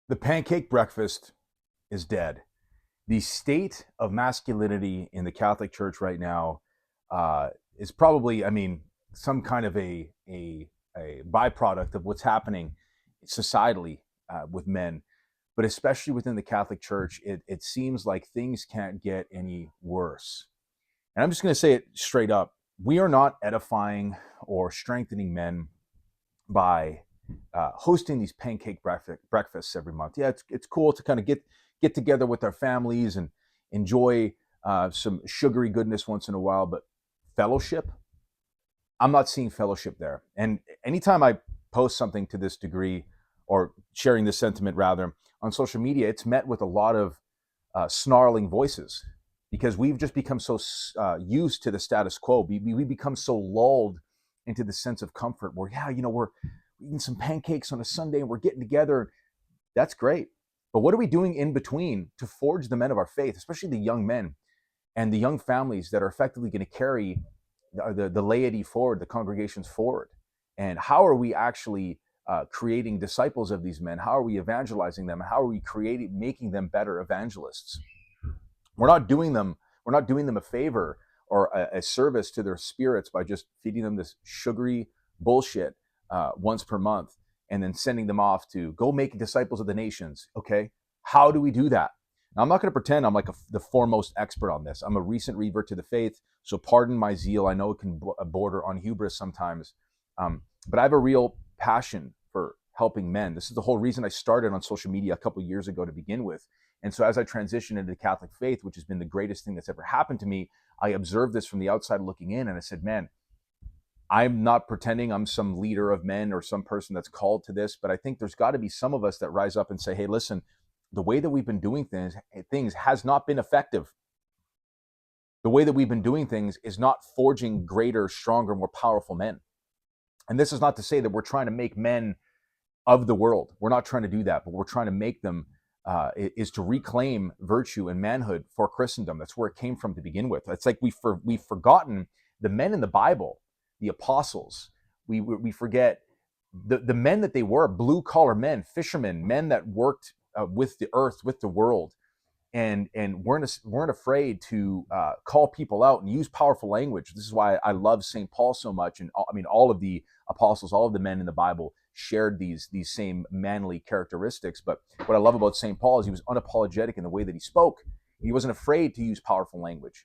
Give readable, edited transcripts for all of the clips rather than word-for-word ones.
The pancake breakfast is dead. The state of masculinity in the Catholic Church right now is probably, some kind of a byproduct of what's happening societally with men, but especially within the Catholic Church, it seems like things can't get any worse. And I'm just going to say it straight up: we are not edifying or strengthening men by hosting these pancake breakfasts every month. Yeah, it's cool to kind of get together with our families and enjoy some sugary goodness once in a while, but fellowship, I'm not seeing fellowship there. And anytime I post something to this degree, or sharing this sentiment rather, on social media, it's met with a lot of snarling voices because we've just become so used to the status quo. We become so lulled into the sense of comfort where, yeah, we're eating some pancakes on a Sunday and we're getting together. That's great. But what are we doing in between to forge the men of our faith, especially the young men and the young families that are effectively going to carry the laity forward, the congregations forward? And how are we actually creating disciples of these men? How are we evangelizing them? How are we making them better evangelists? We're not doing them. We're not doing them a favor or a service to their spirits by just feeding them this sugary bullshit once per month and then sending them off to go make disciples of the nations. Okay, how do we do that? Now, I'm not going to pretend I'm like the foremost expert on this. I'm a recent revert to the faith, so pardon my zeal. I know it can border on hubris sometimes, but I have a real passion for helping men. This is the whole reason I started on social media a couple of years ago to begin with. And so as I transitioned into the Catholic faith, which has been the greatest thing that's ever happened to me, I observed this from the outside looking in, and I said, man, I'm not pretending I'm some leader of men or some person that's called to this, but I think there's got to be some of us that rise up and say, hey, listen, the way that we've been doing things has not been effective. The way that we've been doing things is not forging greater, stronger, more powerful men. And this is not to say that we're trying to make men of the world. We're not trying to do that, but we're trying to make them is to reclaim virtue and manhood for Christendom. That's where it came from to begin with. It's like we've forgotten the men in the Bible, the apostles. We forget the men that they were, blue collar men, fishermen, men that worked with the earth, with the world, and weren't afraid to call people out and use powerful language. This is why I love St. Paul so much, and all of the apostles, all of the men in the Bible shared these same manly characteristics. But what I love about St. Paul is he was unapologetic in the way that he spoke. He wasn't afraid to use powerful language,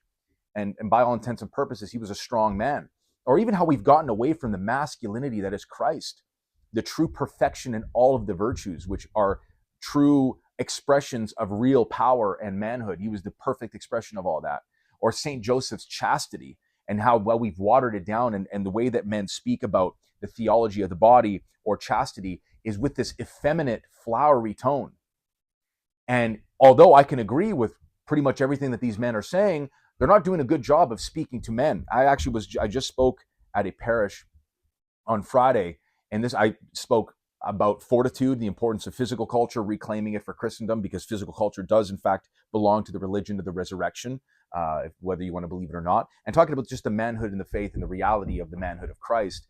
and by all intents and purposes, he was a strong man. Or even how we've gotten away from the masculinity that is Christ, the true perfection in all of the virtues, which are true expressions of real power and manhood. He was the perfect expression of all that. Or St. Joseph's chastity, and how well we've watered it down, and the way that men speak about the theology of the body or chastity is with this effeminate, flowery tone. And although I can agree with pretty much everything that these men are saying, they're not doing a good job of speaking to men. I just spoke at a parish on Friday, and I spoke about fortitude, the importance of physical culture, reclaiming it for Christendom, because physical culture does, in fact, belong to the religion of the resurrection, whether you want to believe it or not, and talking about just the manhood and the faith and the reality of the manhood of Christ.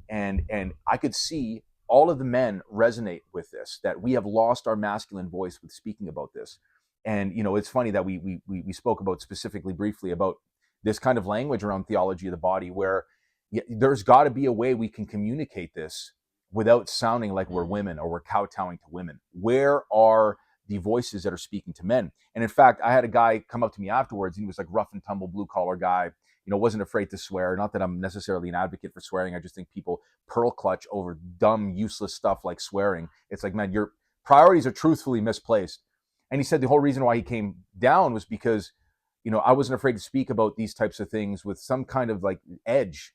And I could see all of the men resonate with this, that we have lost our masculine voice with speaking about this. And, it's funny that we spoke about specifically briefly about this kind of language around theology of the body, where there's got to be a way we can communicate this without sounding like we're women or we're kowtowing to women. Where are the voices that are speaking to men? And in fact, I had a guy come up to me afterwards, and he was like rough and tumble, blue collar guy, wasn't afraid to swear. Not that I'm necessarily an advocate for swearing. I just think people pearl clutch over dumb, useless stuff like swearing. It's like, man, your priorities are truthfully misplaced. And he said the whole reason why he came down was because, I wasn't afraid to speak about these types of things with some kind of like edge.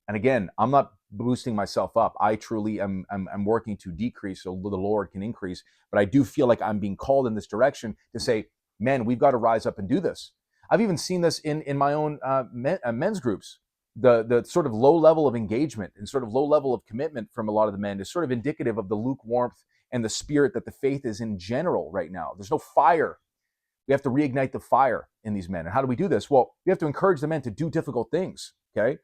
And again, I'm not boosting myself up. I truly am working to decrease so the Lord can increase. But I do feel like I'm being called in this direction to say, men, we've got to rise up and do this. I've even seen this in my own men's groups. The sort of low level of engagement and sort of low level of commitment from a lot of the men is sort of indicative of the lukewarmth and the spirit that the faith is in general right now. There's no fire. We have to reignite the fire in these men. And how do we do this? Well, we have to encourage the men to do difficult things, okay?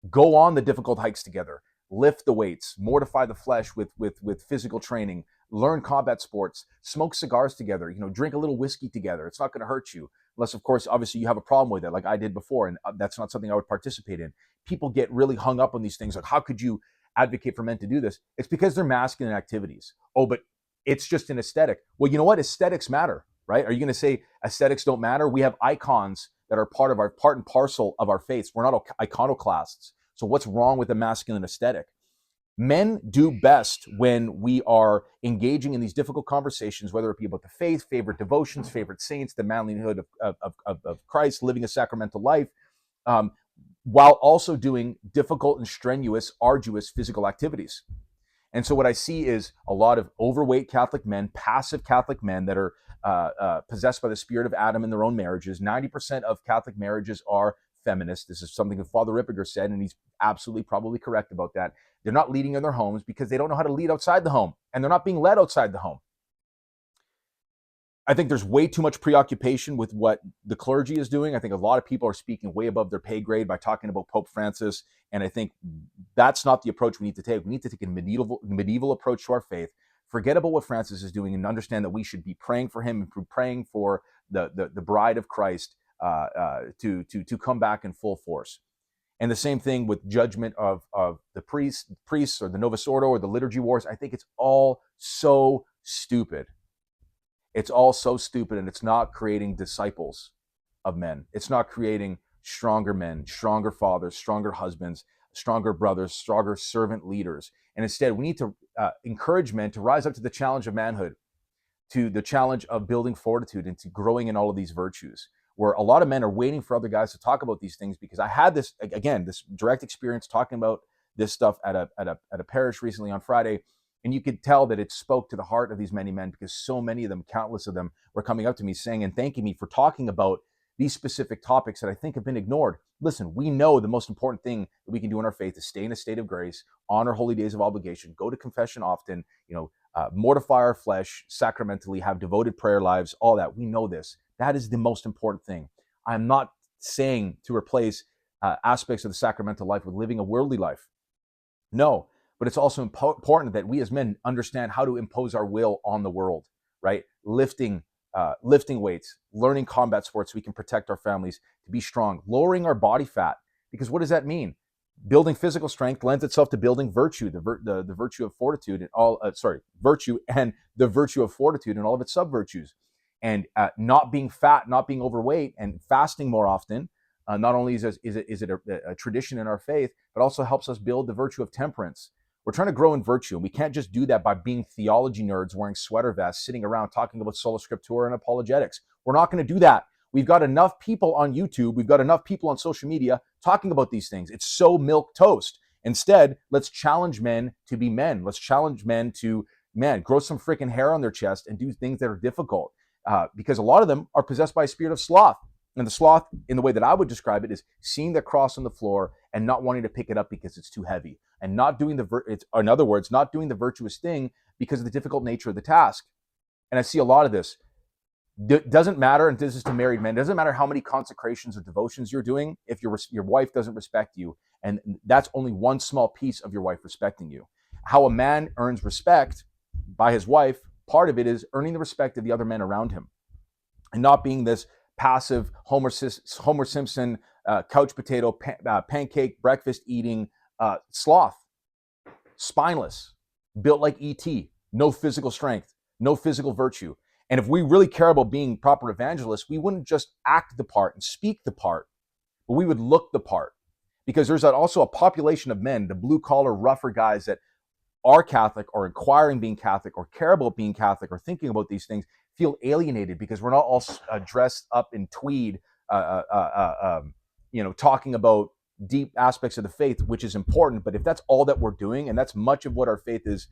Go on the difficult hikes together, lift the weights, mortify the flesh with physical training, learn combat sports, smoke cigars together, drink a little whiskey together. It's not going to hurt you. Unless, of course, obviously you have a problem with it, like I did before, and that's not something I would participate in. People get really hung up on these things, like, how could you advocate for men to do this? It's because they're masculine activities. Oh, but it's just an aesthetic. Well, you know what? Aesthetics matter, right? Are you going to say aesthetics don't matter? We have icons that are part and parcel of our faiths. We're not iconoclasts. So what's wrong with the masculine aesthetic? Men do best when we are engaging in these difficult conversations, whether it be about the faith, favorite devotions, favorite saints, the manhood of Christ, living a sacramental life, while also doing difficult and strenuous, arduous physical activities. And so what I see is a lot of overweight Catholic men, passive Catholic men that are possessed by the spirit of Adam in their own marriages. 90% of Catholic marriages are feminist. This is something that Father Ripperger said, and he's absolutely probably correct about that. They're not leading in their homes because they don't know how to lead outside the home, and they're not being led outside the home. I think there's way too much preoccupation with what the clergy is doing. I think a lot of people are speaking way above their pay grade by talking about Pope Francis, and I think that's not the approach we need to take. We need to take a medieval approach to our faith. Forget about what Francis is doing and understand that we should be praying for him and praying for the bride of Christ to come back in full force. And the same thing with judgment of the priests or the Novus Ordo or the liturgy wars. I think it's all so stupid. It's all so stupid, and it's not creating disciples of men. It's not creating stronger men, stronger fathers, stronger husbands, stronger brothers, stronger servant leaders. And instead, we need to encourage men to rise up to the challenge of manhood, to the challenge of building fortitude, and to growing in all of these virtues, where a lot of men are waiting for other guys to talk about these things. Because I had this direct experience talking about this stuff at a parish recently on Friday. And you could tell that it spoke to the heart of these many men, because so many of them, countless of them, were coming up to me saying and thanking me for talking about these specific topics that I think have been ignored. Listen, we know the most important thing that we can do in our faith is stay in a state of grace, honor holy days of obligation, go to confession often, mortify our flesh sacramentally, have devoted prayer lives, all that. We know this. That is the most important thing. I'm not saying to replace aspects of the sacramental life with living a worldly life. No. But it's also important that we as men understand how to impose our will on the world, right? Lifting weights, learning combat sports so we can protect our families, to be strong, lowering our body fat. Because what does that mean? Building physical strength lends itself to building virtue, the virtue of fortitude, and virtue and the virtue of fortitude and all of its sub-virtues. And not being fat, not being overweight, and fasting more often. Not only is it a tradition in our faith, but also helps us build the virtue of temperance. We're trying to grow in virtue, and we can't just do that by being theology nerds wearing sweater vests, sitting around talking about sola scriptura and apologetics. We're not going to do that. We've got enough people on YouTube, we've got enough people on social media talking about these things. It's so milquetoast. Instead, let's challenge men to be men. Let's challenge men to, grow some freaking hair on their chest and do things that are difficult. Because a lot of them are possessed by a spirit of sloth. And the sloth, in the way that I would describe it, is seeing the cross on the floor and not wanting to pick it up because it's too heavy, and not doing in other words, not doing the virtuous thing because of the difficult nature of the task. And I see a lot of this. Doesn't matter, and this is to married men, doesn't matter how many consecrations or devotions you're doing if your wife doesn't respect you, and that's only one small piece of your wife respecting you. How a man earns respect by his wife, part of it is earning the respect of the other men around him, and not being this passive Homer Simpson, couch potato, pancake, breakfast eating sloth, spineless, built like E.T., no physical strength, no physical virtue. And if we really care about being proper evangelists, we wouldn't just act the part and speak the part, but we would look the part. Because there's also a population of men, the blue-collar, rougher guys that are Catholic or inquiring being Catholic or care about being Catholic or thinking about these things, feel alienated because we're not all dressed up in tweed, talking about deep aspects of the faith, which is important. But if that's all that we're doing, and that's much of what our faith is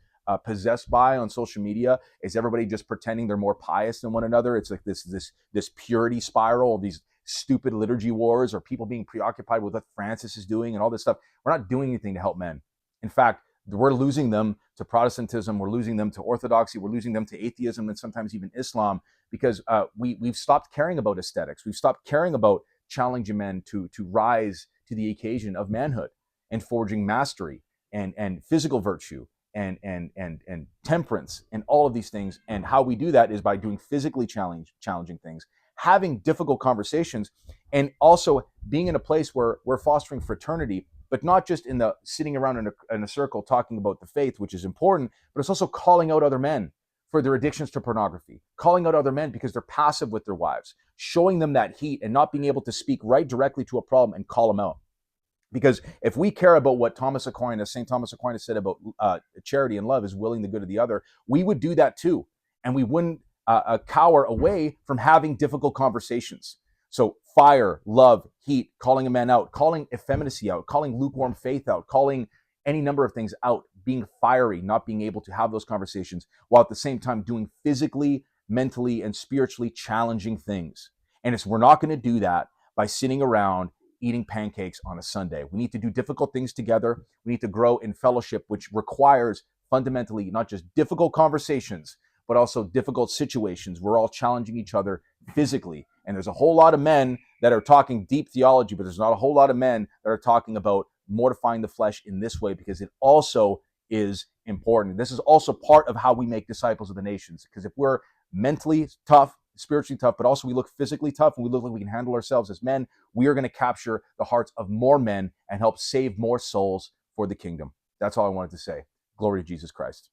possessed by on social media, is everybody just pretending they're more pious than one another. It's like this purity spiral of these stupid liturgy wars, or people being preoccupied with what Francis is doing and all this stuff. We're not doing anything to help men. In fact, we're losing them to Protestantism, we're losing them to Orthodoxy, we're losing them to atheism, and sometimes even Islam, because we've stopped caring about aesthetics. We've stopped caring about challenging men to rise to the occasion of manhood and forging mastery and physical virtue and temperance and all of these things. And how we do that is by doing physically challenging things, having difficult conversations, and also being in a place where we're fostering fraternity, but not just in the sitting around in a circle talking about the faith, which is important, but it's also calling out other men for their addictions to pornography, calling out other men because they're passive with their wives, showing them that heat and not being able to speak right directly to a problem and call them out. Because if we care about what St. Thomas Aquinas said about charity and love is willing the good of the other, we would do that too. And we wouldn't cower away from having difficult conversations. So fire, love, heat, calling a man out, calling effeminacy out, calling lukewarm faith out, calling any number of things out, being fiery, not being able to have those conversations, while at the same time doing physically, mentally, and spiritually challenging things. And we're not going to do that by sitting around eating pancakes on a Sunday. We need to do difficult things together. We need to grow in fellowship, which requires fundamentally not just difficult conversations, but also difficult situations. We're all challenging each other physically. And there's a whole lot of men that are talking deep theology, but there's not a whole lot of men that are talking about mortifying the flesh in this way, because it also is important. This is also part of how we make disciples of the nations. Because if we're mentally tough, spiritually tough, but also we look physically tough and we look like we can handle ourselves as men, we are going to capture the hearts of more men and help save more souls for the kingdom. That's all I wanted to say. Glory to Jesus Christ.